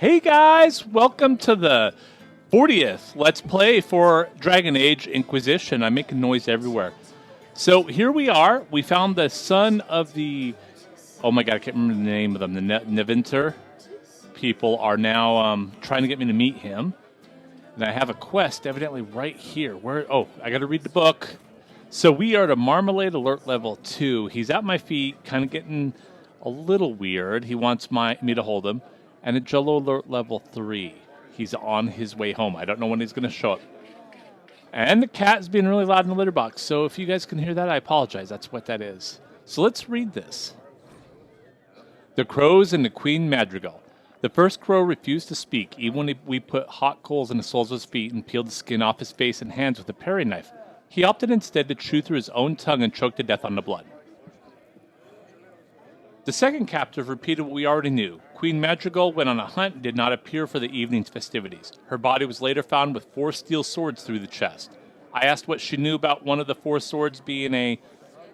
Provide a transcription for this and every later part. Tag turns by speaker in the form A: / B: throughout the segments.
A: Hey guys, welcome to the 40th Let's Play for Dragon Age Inquisition. I'm making noise everywhere. So here we are. We found the son of the... Oh my god, I can't remember the name of them. The Nevinter people are now trying to get me to meet him. And I have a quest evidently right here. Where? Oh, I gotta read the book. So we are to Marmalade Alert Level 2. He's at my feet, kind of getting a little weird. He wants me to hold him. And at Jello Alert Level 3. He's on his way home. I don't know when he's going to show up. And the cat is being really loud in the litter box. So if you guys can hear that, I apologize. That's what that is. So let's read this. The Crows and the Queen Madrigal. The first crow refused to speak, even when we put hot coals in the soles of his feet and peeled the skin off his face and hands with a paring knife. He opted instead to chew through his own tongue and choke to death on the blood. The second captive repeated what we already knew. Queen Madrigal went on a hunt and did not appear for the evening's festivities. Her body was later found with 4 steel swords through the chest. I asked what she knew about one of the 4 swords being a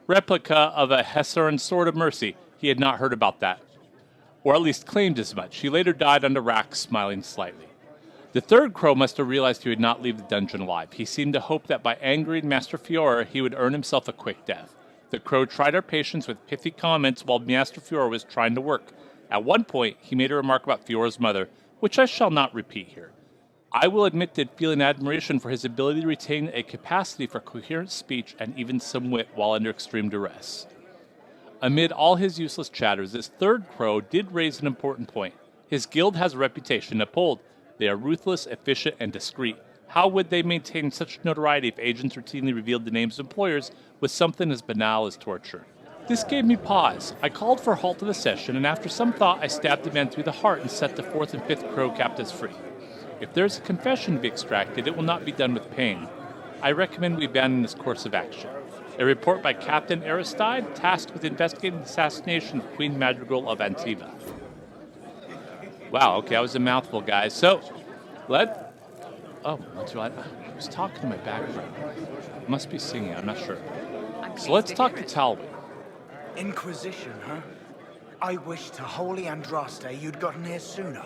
A: replica of a Hessaran Sword of Mercy. He had not heard about that, or at least claimed as much. She later died under racks, smiling slightly. The third crow must have realized he would not leave the dungeon alive. He seemed to hope that by angering Master Fiora, he would earn himself a quick death. The crow tried our patience with pithy comments while Master Fiora was trying to work. At one point, he made a remark about Fiora's mother, which I shall not repeat here. I will admit to feeling admiration for his ability to retain a capacity for coherent speech and even some wit while under extreme duress. Amid all his useless chatters, this third crow did raise an important point. His guild has a reputation to uphold. They are ruthless, efficient, and discreet. How would they maintain such notoriety if agents routinely revealed the names of employers with something as banal as torture? This gave me pause. I called for a halt to the session, and after some thought, I stabbed the man through the heart and set the 4th and 5th crow captives free. If there's a confession to be extracted, it will not be done with pain. I recommend we abandon this course of action. A report by Captain Aristide, tasked with investigating the assassination of Queen Madrigal of Antiva. Wow, okay, that was a mouthful, guys. So, I was talking to my background. Must be singing, I'm not sure. So let's talk to Talwyn.
B: Inquisition, huh? I wish to holy Andraste you'd gotten here sooner.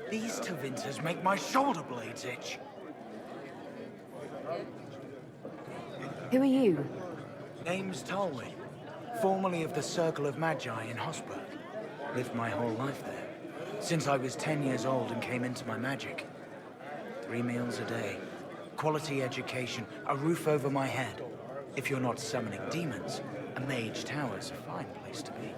B: These Tevinters make my shoulder blades itch.
C: Who are you?
B: Name's Talwyn, formerly of the Circle of Magi in Hosberg. Lived my whole life there, since I was 10 years old and came into my magic. 3 meals a day, quality education, a roof over my head. If you're not summoning demons, a mage tower's a fine place to be.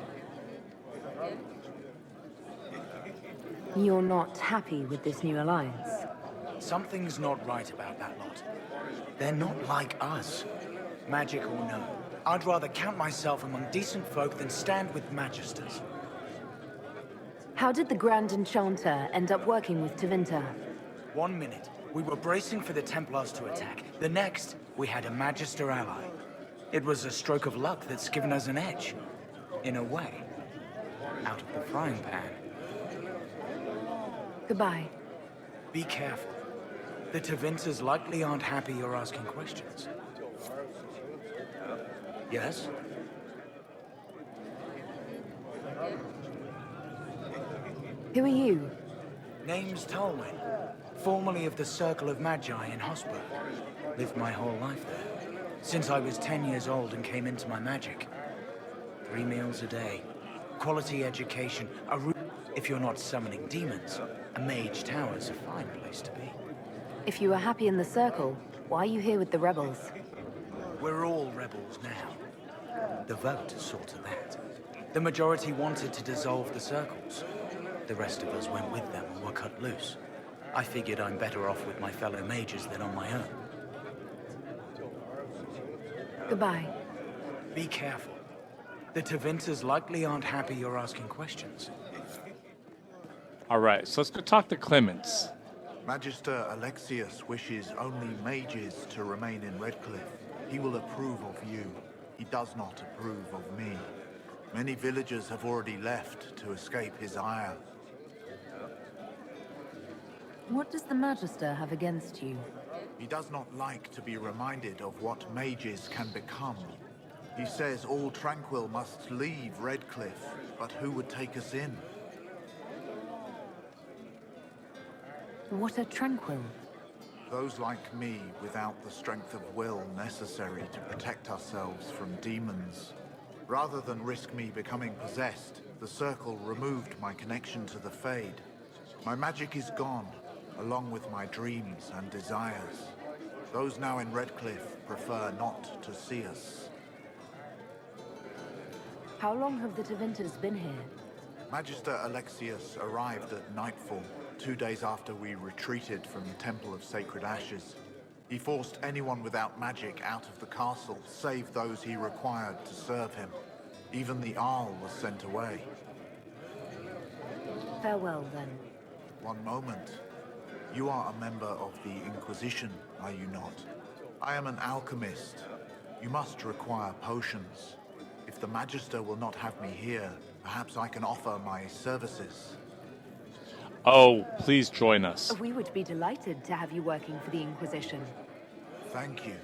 C: You're not happy with this new alliance?
B: Something's not right about that lot. They're not like us. Magic or no, I'd rather count myself among decent folk than stand with magisters.
C: How did the Grand Enchanter end up working with Tevinter?
B: 1 minute, we were bracing for the Templars to attack. The next, we had a Magister ally. It was a stroke of luck that's given us an edge. In a way. Out of the frying pan.
C: Goodbye.
B: Be careful. The Tevinters likely aren't happy you're asking questions. Yes?
C: Who are you?
B: Name's Talwyn, formerly of the Circle of Magi in Hosberg. Lived my whole life there, since I was 10 years old and came into my magic. 3 meals a day, quality education, a roof. If you're not summoning demons, a mage tower's a fine place to be.
C: If you were happy in the Circle, why are you here with the rebels?
B: We're all rebels now. The vote saw to that. The majority wanted to dissolve the circles. The rest of us went with them and were cut loose. I figured I'm better off with my fellow mages than on my own.
C: Goodbye.
B: Be careful. The Tevinters likely aren't happy you're asking questions.
A: Alright, so let's go talk to Clemens.
D: Magister Alexius wishes only mages to remain in Redcliffe. He will approve of you. He does not approve of me. Many villagers have already left to escape his ire.
C: What does the Magister have against you?
D: He does not like to be reminded of what mages can become. He says all Tranquil must leave Redcliffe, but who would take us in?
C: What are tranquil?
D: Those like me without the strength of will necessary to protect ourselves from demons. Rather than risk me becoming possessed, the Circle removed my connection to the Fade. My magic is gone, along with my dreams and desires. Those now in Redcliffe prefer not to see us.
C: How long have the Tevinters been here?
D: Magister Alexius arrived at nightfall, 2 days after we retreated from the Temple of Sacred Ashes. He forced anyone without magic out of the castle, save those he required to serve him. Even the Arl was sent away.
C: Farewell, then.
D: One moment. You are a member of the Inquisition, are you not? I am an alchemist. You must require potions. If the Magister will not have me here, perhaps I can offer my services.
A: Oh, please join us.
C: We would be delighted to have you working for the Inquisition.
D: Thank you.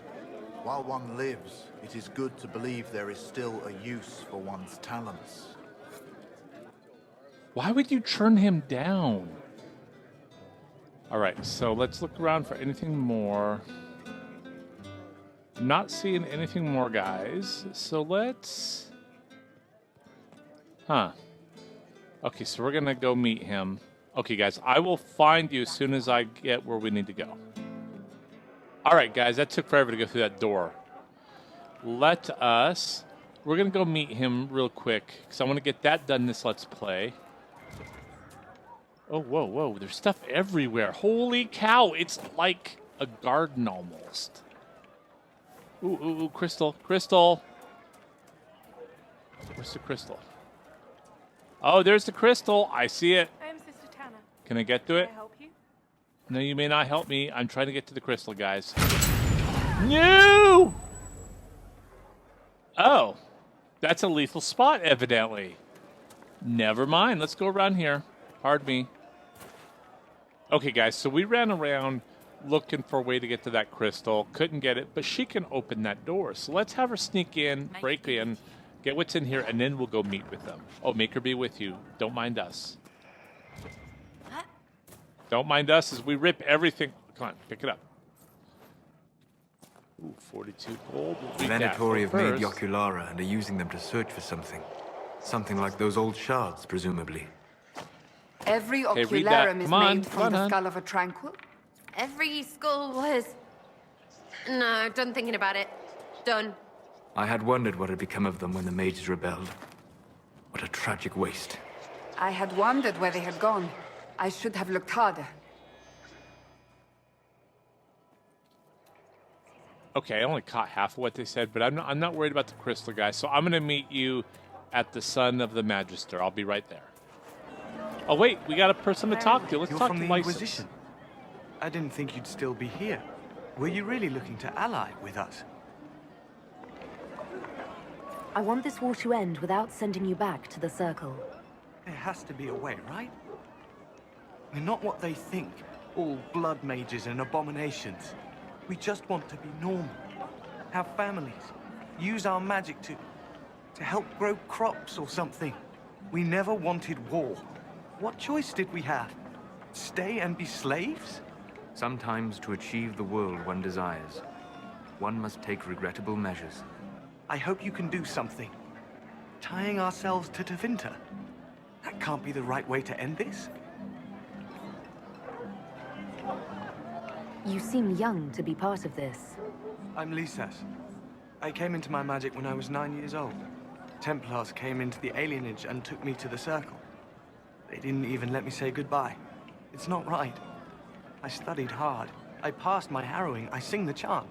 D: While one lives, it is good to believe there is still a use for one's talents.
A: Why would you turn him down? All right, so let's look around for anything more. I'm not seeing anything more, guys. So let's... Huh. Okay, so we're going to go meet him. Okay, guys, I will find you as soon as I get where we need to go. All right, guys, that took forever to go through that door. We're going to go meet him real quick, because I want to get that done this Let's Play. Oh, whoa, whoa, there's stuff everywhere. Holy cow, it's like a garden almost. Ooh, ooh, ooh, crystal, crystal. Where's the crystal? Oh, there's the crystal. I see it.
E: I am Sister Tanner.
A: Can I get to it?
E: Can I help you?
A: No, you may not help me. I'm trying to get to the crystal, guys. No! Oh, that's a lethal spot, evidently. Never mind. Let's go around here. Pardon me. Okay, guys, so we ran around looking for a way to get to that crystal. Couldn't get it, but she can open that door. So let's have her sneak in, break in, get what's in here, and then we'll go meet with them. Oh, make her be with you. Don't mind us. Don't mind us as we rip everything. Come on, pick it up. Ooh, 42 gold.
F: The Venatori have made the Oculara and are using them to search for something. Something like those old shards, presumably.
G: Every
A: read that.
G: ocularum is
A: Come on,
G: made
A: come
G: from
A: on,
G: the
A: hon.
G: skull of a tranquil.
H: Every skull was... No, done thinking about it. Done.
F: I had wondered what had become of them when the mages rebelled. What a tragic waste.
G: I had wondered where they had gone. I should have looked harder.
A: Okay, I only caught half of what they said, but I'm not worried about the crystal, guys. So I'm going to meet you at the Son of the Magister. I'll be right there. Oh, wait, we got a person to talk to. Let's
I: You're
A: talk
I: from
A: to
I: the
A: Lysis.
I: Inquisition. I didn't think you'd still be here. Were you really looking to ally with us?
C: I want this war to end without sending you back to the Circle.
I: There has to be a way, right? We're not what they think. All blood mages and abominations. We just want to be normal. Have families. Use our magic to help grow crops or something. We never wanted war. What choice did we have? Stay and be slaves?
F: Sometimes to achieve the world one desires, one must take regrettable measures.
I: I hope you can do something. Tying ourselves to Tevinter. That can't be the right way to end this.
C: You seem young to be part of this.
I: I'm Lysas. I came into my magic when I was 9 years old. Templars came into the alienage and took me to the Circle. They didn't even let me say goodbye. It's not right. I studied hard. I passed my harrowing. I sing the chant.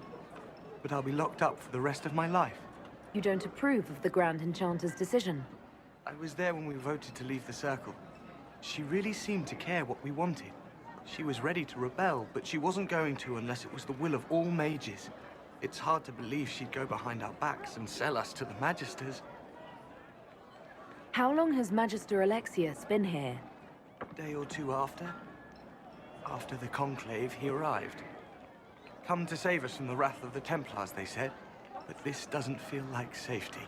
I: But I'll be locked up for the rest of my life.
C: You don't approve of the Grand Enchanter's decision?
I: I was there when we voted to leave the Circle. She really seemed to care what we wanted. She was ready to rebel, but she wasn't going to unless it was the will of all mages. It's hard to believe she'd go behind our backs and sell us to the Magisters.
C: How long has Magister Alexius been here?
I: A day or two after. After the Conclave, he arrived. Come to save us from the wrath of the Templars, they said. But this doesn't feel like safety.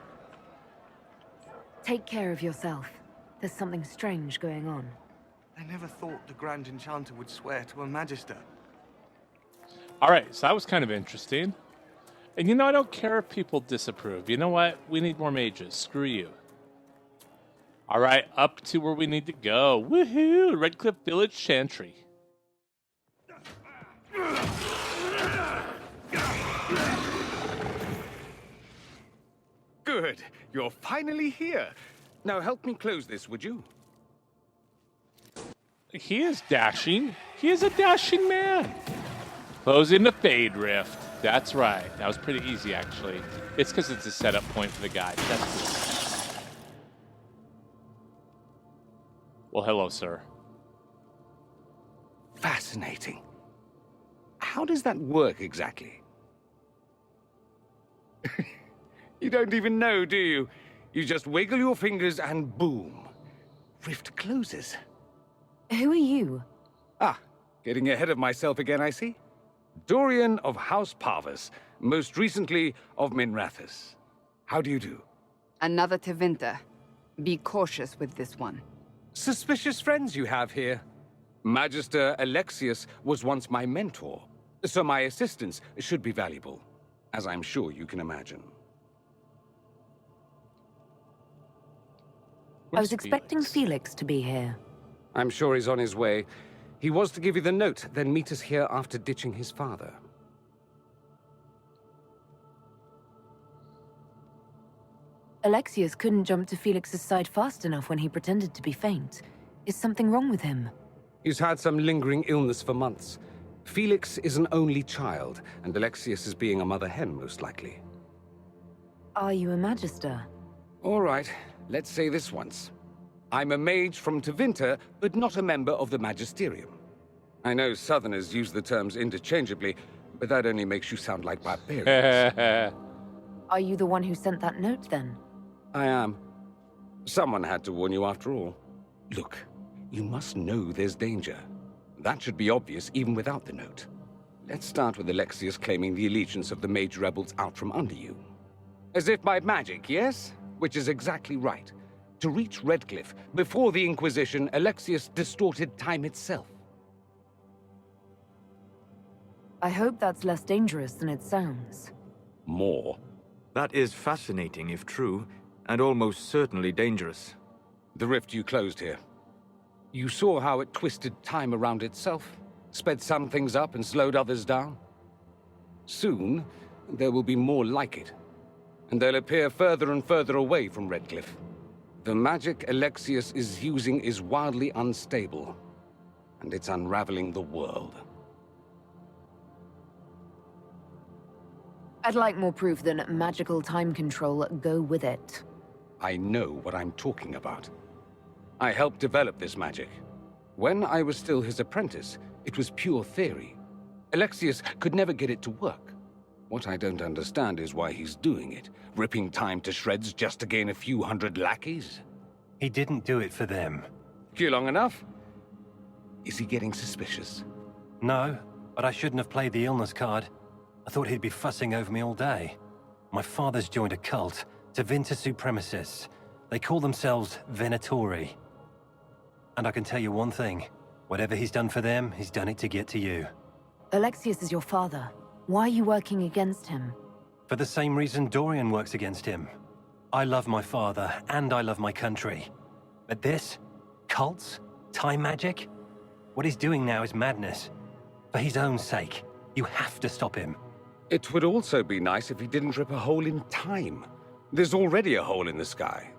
C: Take care of yourself. There's something strange going on.
I: I never thought the Grand Enchanter would swear to a Magister.
A: All right, so that was kind of interesting. And you know, I don't care if people disapprove. You know what? We need more mages. Screw you. All right, up to where we need to go. Woohoo! Redcliffe Village Chantry.
E: Good. You're finally here. Now help me close this, would you?
A: He is dashing. He is a dashing man. Closing the Fade Rift. That's right. That was pretty easy, actually. It's because it's a setup point for the guy. That's cool. Well, hello, sir.
E: Fascinating. How does that work exactly? You don't even know, do you? You just wiggle your fingers and boom. Rift closes.
C: Who are you?
E: Ah, getting ahead of myself again, I see. Dorian of House Parvus, most recently of Minrathous. How do you do?
G: Another Tevinter. Be cautious with this one.
E: Suspicious friends you have here. Magister Alexius was once my mentor, so my assistance should be valuable, as I'm sure you can imagine.
C: I was expecting Felix to be here.
E: I'm sure he's on his way. He was to give you the note, then meet us here after ditching his father.
C: Alexius couldn't jump to Felix's side fast enough when he pretended to be faint. Is something wrong with him?
E: He's had some lingering illness for months. Felix is an only child, and Alexius is being a mother hen, most likely.
C: Are you a Magister?
E: All right, let's say this once. I'm a mage from Tevinter, but not a member of the Magisterium. I know Southerners use the terms interchangeably, but that only makes you sound like barbarians.
C: Are you the one who sent that note, then?
E: I am. Someone had to warn you after all. Look, you must know there's danger. That should be obvious even without the note. Let's start with Alexius claiming the allegiance of the mage rebels out from under you. As if by magic, yes? Which is exactly right. To reach Redcliffe, before the Inquisition, Alexius distorted time itself.
C: I hope that's less dangerous than it sounds.
F: More. That is fascinating if true, and almost certainly dangerous.
E: The rift you closed here. You saw how it twisted time around itself, sped some things up and slowed others down. Soon, there will be more like it, and they'll appear further and further away from Redcliffe. The magic Alexius is using is wildly unstable, and it's unraveling the world.
C: I'd like more proof than magical time control go with it.
E: I know what I'm talking about. I helped develop this magic. When I was still his apprentice, it was pure theory. Alexius could never get it to work. What I don't understand is why he's doing it, ripping time to shreds just to gain a few hundred lackeys.
J: He didn't do it for them.
E: You long enough? Is he getting suspicious?
J: No, but I shouldn't have played the illness card. I thought he'd be fussing over me all day. My father's joined a cult, Tevinter Supremacists. They call themselves Venatori. And I can tell you one thing. Whatever he's done for them, he's done it to get to you.
C: Alexius is your father. Why are you working against him?
J: For the same reason Dorian works against him. I love my father, and I love my country. But this? Cults? Time magic? What he's doing now is madness. For his own sake, you have to stop him.
E: It would also be nice if he didn't rip a hole in time. There's already a hole in the sky.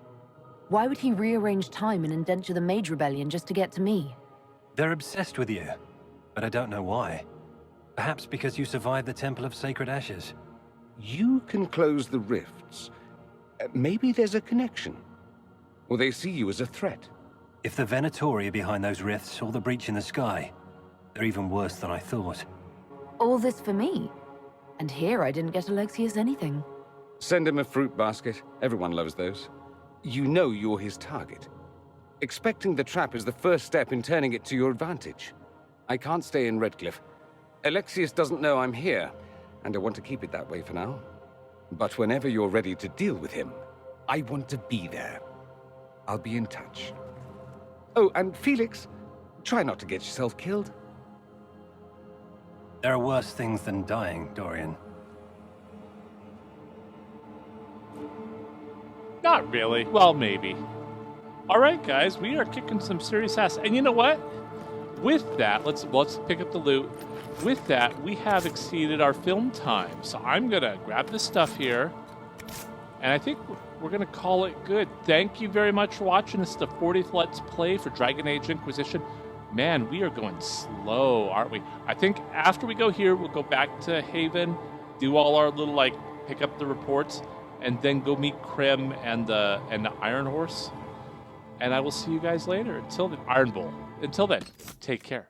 C: Why would he rearrange time and indenture the Mage Rebellion just to get to me?
J: They're obsessed with you, but I don't know why. Perhaps because you survived the Temple of Sacred Ashes.
E: You can close the rifts. Maybe there's a connection. Or they see you as a threat.
J: If the Venatori are behind those rifts or the breach in the sky, they're even worse than I thought.
C: All this for me? And here I didn't get Alexius anything.
E: Send him a fruit basket. Everyone loves those. You know you're his target. Expecting the trap is the first step in turning it to your advantage. I can't stay in Redcliffe. Alexius doesn't know I'm here, and I want to keep it that way for now. But whenever you're ready to deal with him, I want to be there. I'll be in touch. Oh, and Felix, Try not to get yourself killed.
J: There are worse things than dying, Dorian.
A: Not really. Well, maybe. Alright, guys, we are kicking some serious ass. And you know what? With that, let's pick up the loot. With that, we have exceeded our film time. So I'm going to grab this stuff here. And I think we're going to call it good. Thank you very much for watching. This is the 40th Let's Play for Dragon Age Inquisition. Man, we are going slow, aren't we? I think after we go here, we'll go back to Haven, do all our little, like, pick up the reports, and then go meet Krim and the Iron Horse. And I will see you guys later. Until then, Iron Bull. Until then, take care.